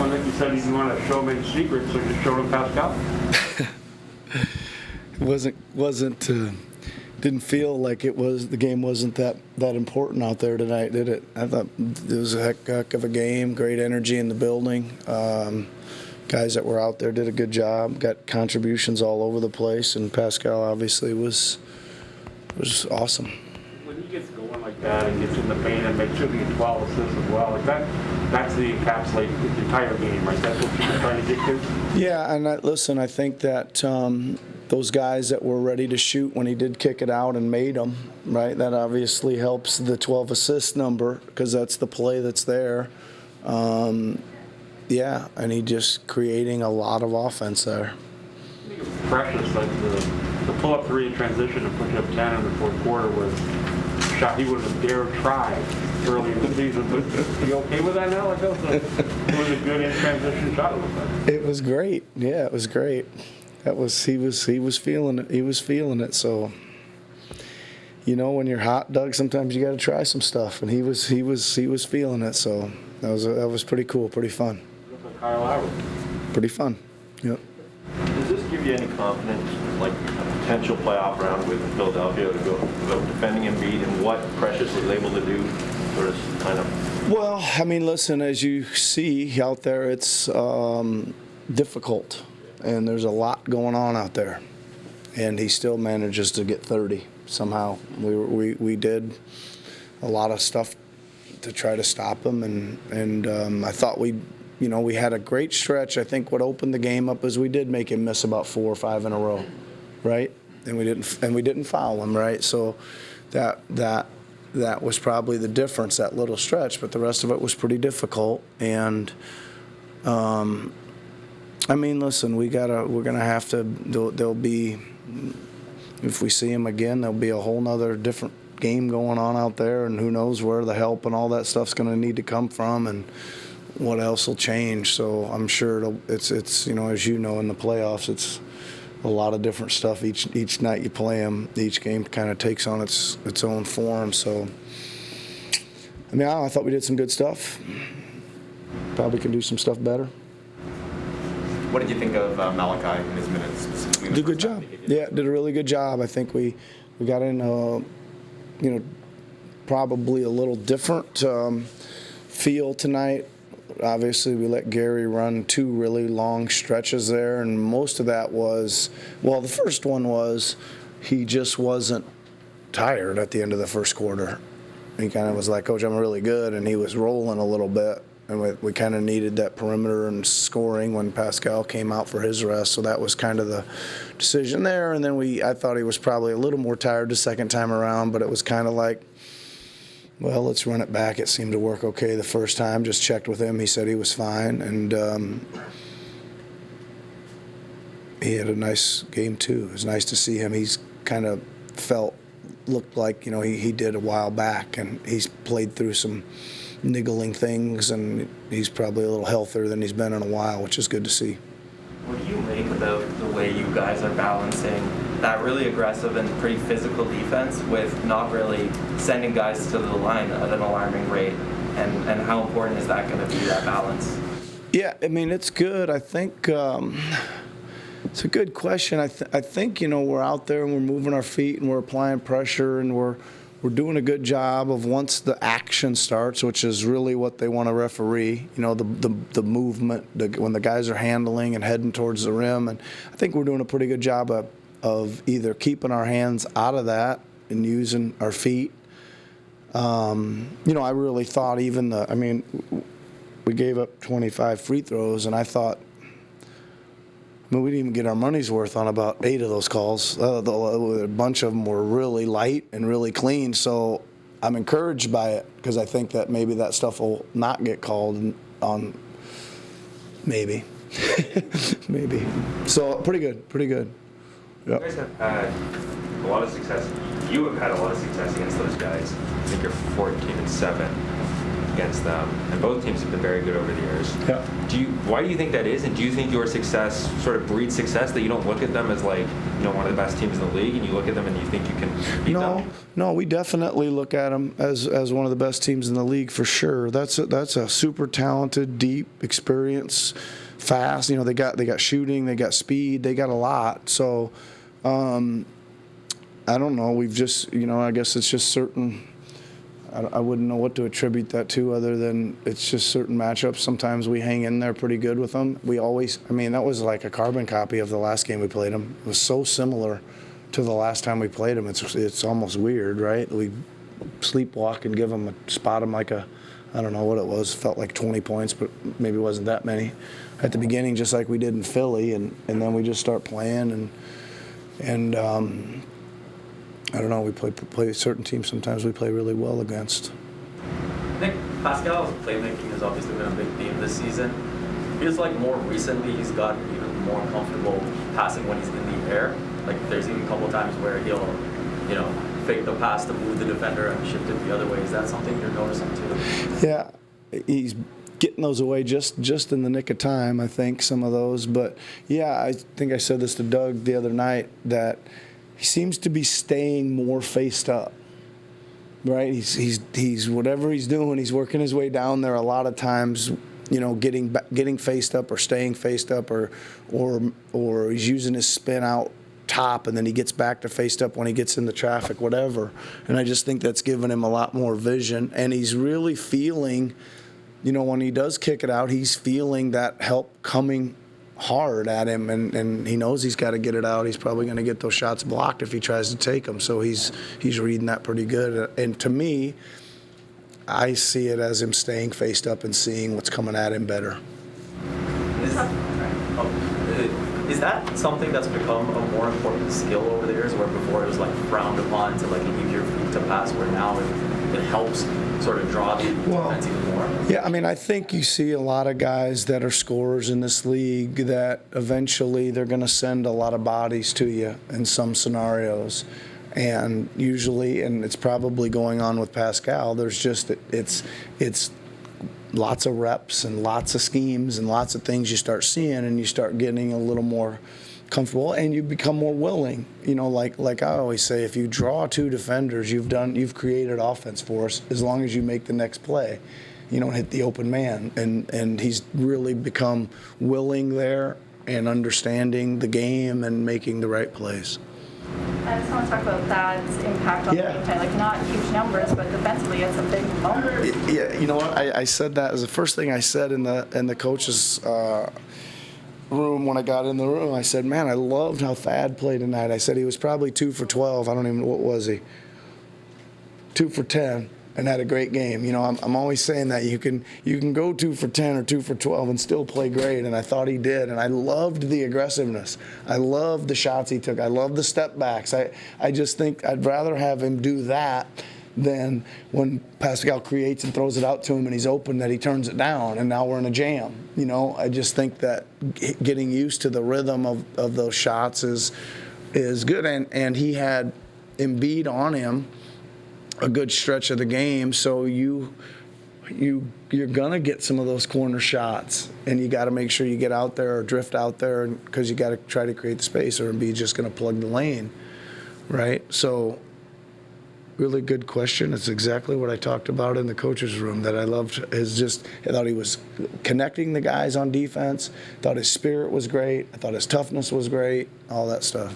Well, like you said, you didn't want to show them any secrets, so just show them Pascal. Didn't feel like it was, the game wasn't that important out there tonight, did it? I thought it was a heck of a game, great energy in the building. Guys that were out there did a good job, got contributions all over the place, and Pascal obviously was awesome. When he gets going like that and gets in the paint and makes sure he gets 12 assists as well, like that's the encapsulate the entire game, right? That's what you're trying to get to? Yeah, and listen, I think that those guys that were ready to shoot when he did kick it out and made them, right, that obviously helps the 12 assist number because that's the play that's there. Yeah, and he just creating a lot of offense there. I think it was precious, like the pull-up three in transition and put you up 10 in the fourth quarter was a shot he wouldn't have dared try early in the season. But are you okay with that now? Like that was a good in transition shot. It was great. Yeah, it was great. That was he was feeling it. He was feeling it. So, you know, when you're hot, Doug, sometimes you got to try some stuff, and he was feeling it. So that was pretty cool, pretty fun. Kyle Lowry. Pretty fun. Yep. Does this give you any confidence, like a potential playoff round with Philadelphia, to go defending Embiid and what Precious was able to do, sort of kind of? Well, I mean, listen, as you see out there, it's difficult, and there's a lot going on out there, and he still manages to get 30 somehow. We did a lot of stuff to try to stop him, and I thought we had a great stretch. I think what opened the game up is we did make him miss about 4 or 5 in a row, right? And we didn't foul him, right? So that was probably the difference, that little stretch. But the rest of it was pretty difficult. And I mean, listen, we're gonna have to. There'll be, if we see him again, there'll be a whole nother different game going on out there, and who knows where the help and all that stuff's going to need to come from, and what else will change. So I'm sure it's as you know, in the playoffs, it's a lot of different stuff each night you play them. Each game kind of takes on its own form. So I mean, I thought we did some good stuff. Probably can do some stuff better. What did you think of Malachi in his minutes specifically? Did a good job. Yeah, did a really good job. I think we got in probably a little different feel tonight. Obviously, we let Gary run 2 really long stretches there, and most of that was, well, the first one was he just wasn't tired at the end of the first quarter. He kind of was like, Coach, I'm really good, and he was rolling a little bit, and we kind of needed that perimeter and scoring when Pascal came out for his rest, so that was kind of the decision there. And then I thought he was probably a little more tired the second time around, but it was kind of like, well, let's run it back. It seemed to work okay the first time. Just checked with him. He said he was fine. And he had a nice game, too. It was nice to see him. He's kind of looked like, he did a while back. And he's played through some niggling things. And he's probably a little healthier than he's been in a while, which is good to see. What do you make about the way you guys are balancing that really aggressive and pretty physical defense with not really sending guys to the line at an alarming rate? And how important is that going to be, that balance? Yeah, I mean, it's good. I think it's a good question. I think, we're out there and we're moving our feet and we're applying pressure and we're doing a good job of once the action starts, which is really what they want to referee, the movement, when the guys are handling and heading towards the rim. And I think we're doing a pretty good job of either keeping our hands out of that and using our feet. I really thought we gave up 25 free throws, and I thought, we didn't even get our money's worth on about 8 of those calls. A bunch of them were really light and really clean. So I'm encouraged by it because I think that maybe that stuff will not get called on. Maybe. Maybe. So pretty good. Yep. You guys have had a lot of success. You have had a lot of success against those guys. I think you're 14-7. against them, and both teams have been very good over the years. Yeah. Why do you think that is, and do you think your success sort of breeds success, that you don't look at them as like, one of the best teams in the league, and you look at them and you think you can beat them? No, we definitely look at them as one of the best teams in the league for sure. That's a super talented, deep, experienced, fast. They got shooting, they got speed, they got a lot. So, I don't know. We've just, I guess it's just certain. I wouldn't know what to attribute that to other than it's just certain matchups. Sometimes we hang in there pretty good with them. We always, that was like a carbon copy of the last game we played them. It was so similar to the last time we played them. It's almost weird, right? We sleepwalk and spot them like I don't know what it was. Felt like 20 points, but maybe it wasn't that many at the beginning, just like we did in Philly, and then we just start playing and I don't know. We play certain teams. Sometimes we play really well against. I think Pascal's playmaking has obviously been a big theme this season. Feels like more recently he's gotten even more comfortable passing when he's in the air. Like there's even a couple of times where he'll, fake the pass to move the defender and shift it the other way. Is that something you're noticing too? Yeah, he's getting those away just in the nick of time. I think some of those, but yeah, I think I said this to Doug the other night that he seems to be staying more faced up, right? He's whatever he's doing, he's working his way down there a lot of times, getting faced up or staying faced up or he's using his spin out top and then he gets back to faced up when he gets into traffic, whatever. And I just think that's given him a lot more vision, and he's really feeling, when he does kick it out, he's feeling that help coming hard at him, and he knows he's got to get it out. He's probably going to get those shots blocked if he tries to take them. So he's reading that pretty good. And to me, I see it as him staying faced up and seeing what's coming at him better. Is that something that's become a more important skill over the years, where before it was like frowned upon to like leave your feet to pass, where now it helps sort of draw the defense even more? Yeah, I think you see a lot of guys that are scorers in this league that eventually they're going to send a lot of bodies to you in some scenarios. And usually, and it's probably going on with Pascal, there's just, it's lots of reps and lots of schemes and lots of things you start seeing, and you start getting a little more comfortable and you become more willing. Like I always say, if you draw two defenders, you've created offense for us as long as you make the next play. You don't hit the open man. And he's really become willing there and understanding the game and making the right plays. I just want to talk about Thad's impact on the game plan. Like, not huge numbers, but defensively, it's a big bummer. Yeah, you know what? I said that as the first thing I said in the coaches' room when I got in the room. I said, man, I loved how Thad played tonight. I said he was probably 2 for 12. I don't even know, what was he? 2 for 10. And had a great game. I'm always saying that you can go 2 for 10 or 2 for 12 and still play great, and I thought he did. And I loved the aggressiveness. I loved the shots he took. I loved the step backs. I just think I'd rather have him do that than when Pascal creates and throws it out to him and he's open, that he turns it down and now we're in a jam. I just think that getting used to the rhythm of those shots is good. And he had Embiid on him a good stretch of the game, so you're gonna get some of those corner shots, and you got to make sure you get out there or drift out there, because you got to try to create the space, or Embiid's just gonna plug the lane, right? So, really good question. It's exactly what I talked about in the coach's room that I loved. I thought he was connecting the guys on defense. Thought his spirit was great. I thought his toughness was great. All that stuff.